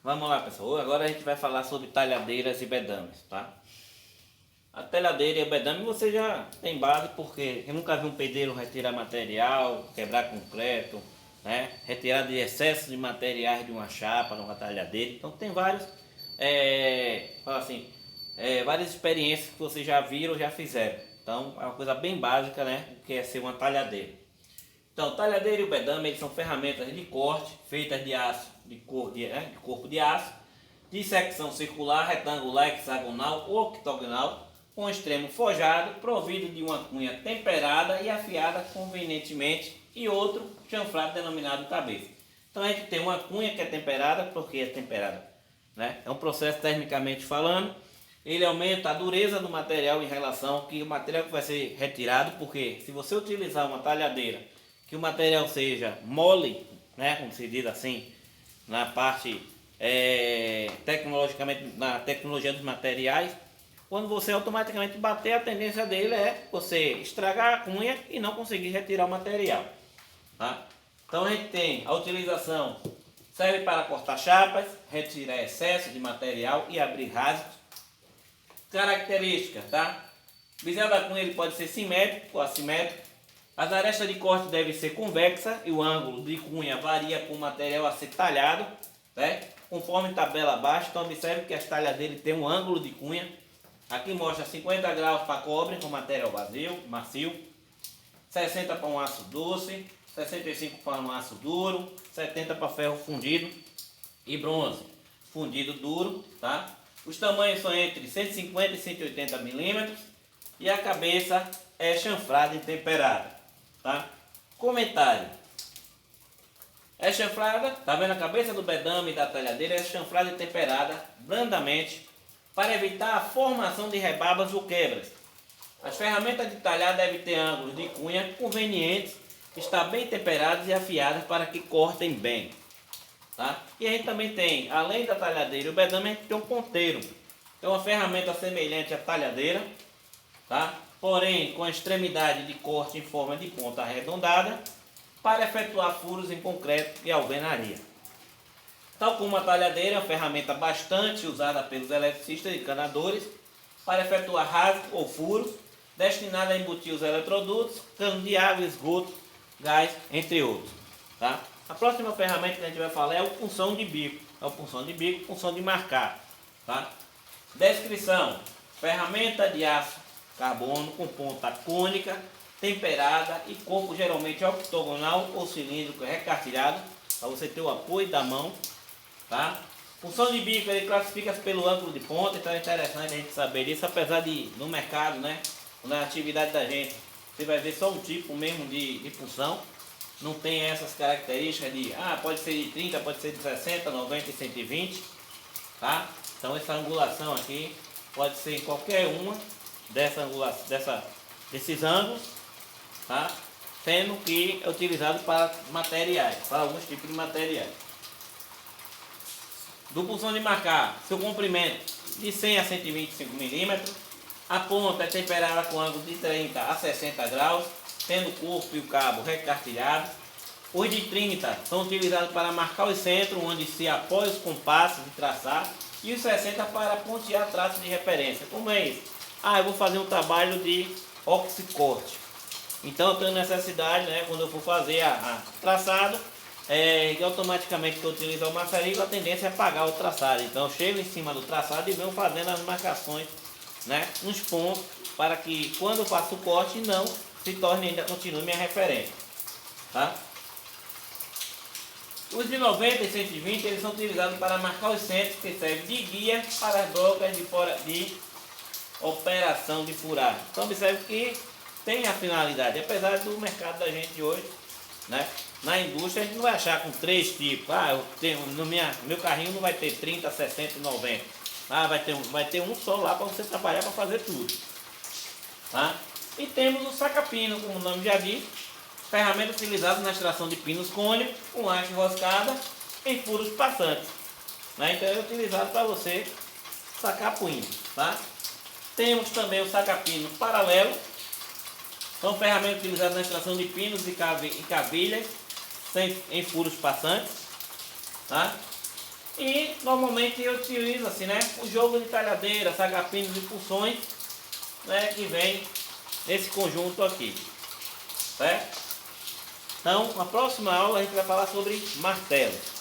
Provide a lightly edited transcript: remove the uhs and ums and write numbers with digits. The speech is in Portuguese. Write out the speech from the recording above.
Vamos lá, pessoal. Agora a gente vai falar sobre talhadeiras e bedames, tá? A talhadeira e o bedame você já tem base, porque eu nunca vi um pedreiro retirar material, quebrar concreto, né? Retirar de excesso de materiais de uma chapa, de uma talhadeira. Então tem vários, fala assim, várias experiências que vocês já viram, já fizeram. Então é uma coisa bem básica, né? O que é ser uma talhadeira. Então, o talhadeiro e o bedame eles são ferramentas de corte feitas de aço, de corpo de aço, de secção circular, retangular, hexagonal ou octogonal, com extremo forjado, provido de uma cunha temperada e afiada convenientemente e outro chanfrado denominado cabeça. Então a gente tem uma cunha que é temperada, porque é temperada, né? É um processo termicamente falando. Ele aumenta a dureza do material em relação ao que o material que vai ser retirado, porque se você utilizar uma talhadeira que o material seja mole, né, como se diz assim, na parte tecnologicamente, na tecnologia dos materiais, quando você automaticamente bater, a tendência dele é você estragar a cunha e não conseguir retirar o material, tá? Então a gente tem a utilização, serve para cortar chapas, retirar excesso de material e abrir rasgos. Características, tá? O bisel da cunha ele pode ser simétrico ou assimétrico. As arestas de corte devem ser convexas e o ângulo de cunha varia com o material a ser talhado, né? Conforme tabela abaixo. Então observe que as talhadeiras têm um ângulo de cunha. Aqui mostra 50 graus para cobre com material vazio, macio, 60 para um aço doce, 65 para um aço duro, 70 para ferro fundido e bronze fundido duro, tá? Os tamanhos são entre 150 e 180 milímetros e a cabeça é chanfrada e temperada. Tá? Comentário. É chanfrada, tá vendo a cabeça do bedame e da talhadeira? É chanfrada e temperada blandamente para evitar a formação de rebarbas ou quebras. As ferramentas de talhar devem ter ângulos de cunha convenientes, estar bem temperadas e afiadas para que cortem bem. Tá? E a gente também tem, além da talhadeira e o bedame, a gente tem um ponteiro. É uma ferramenta semelhante à talhadeira, tá? Porém com a extremidade de corte em forma de ponta arredondada para efetuar furos em concreto e alvenaria. Tal como a talhadeira, é uma ferramenta bastante usada pelos eletricistas e encanadores para efetuar rasgos ou furos, destinada a embutir os eletrodutos, cano de água, esgoto, gás, entre outros. Tá? A próxima ferramenta que a gente vai falar é o punção de bico. É o punção de bico, punção de marcar. Tá? Descrição: ferramenta de aço carbono com ponta cônica, temperada e corpo geralmente octogonal ou cilíndrico recartilhado, para você ter o apoio da mão, tá? Punção de bico ele classifica-se pelo ângulo de ponta, então é interessante a gente saber disso, apesar de no mercado, né, na atividade da gente, você vai ver só um tipo mesmo de punção, não tem essas características de, pode ser de 30, pode ser de 60, 90 e 120, tá? Então essa angulação aqui pode ser em qualquer uma desses ângulos, tá? Sendo que é utilizado para materiais, para alguns tipos de materiais. Do punção de marcar, seu comprimento de 100 a 125 milímetros, a ponta é temperada com ângulo de 30 a 60 graus, tendo o corpo e o cabo recartilhados. Os de 30 são utilizados para marcar o centro, onde se apoia os compassos de traçar, e os 60 para pontear traços de referência. Como é isso? Eu vou fazer um trabalho de oxicorte. Então eu tenho necessidade, né, quando eu for fazer a traçado, automaticamente que eu utilizo o maçarico, a tendência é apagar o traçado. Então eu chego em cima do traçado e venho fazendo as marcações, né, nos pontos, para que quando eu faço o corte não se torne, ainda continue minha referência. Tá? Os de 90 e 120 eles são utilizados para marcar os centros, que servem de guia para as brocas de operação de furagem. Então observe que tem a finalidade, apesar do mercado da gente hoje, né, na indústria a gente não vai achar com 3 tipos. Eu tenho, no meu carrinho não vai ter 30, 60 e 90. Vai ter um só lá para você trabalhar para fazer tudo. Tá? E temos o saca-pino, como o nome já diz, ferramenta utilizada na extração de pinos cônicos com haste enroscada em furos passantes. Né? Então é utilizado para você sacar punho. Tá? Temos também o saca-pino paralelo. São ferramentas utilizadas na extração de pinos e cavilhas em furos passantes. Tá? E normalmente eu utilizo assim, né, o jogo de talhadeiras, agapinos e pulsões, né, que vem nesse conjunto aqui, certo? Então, na próxima aula a gente vai falar sobre martelos.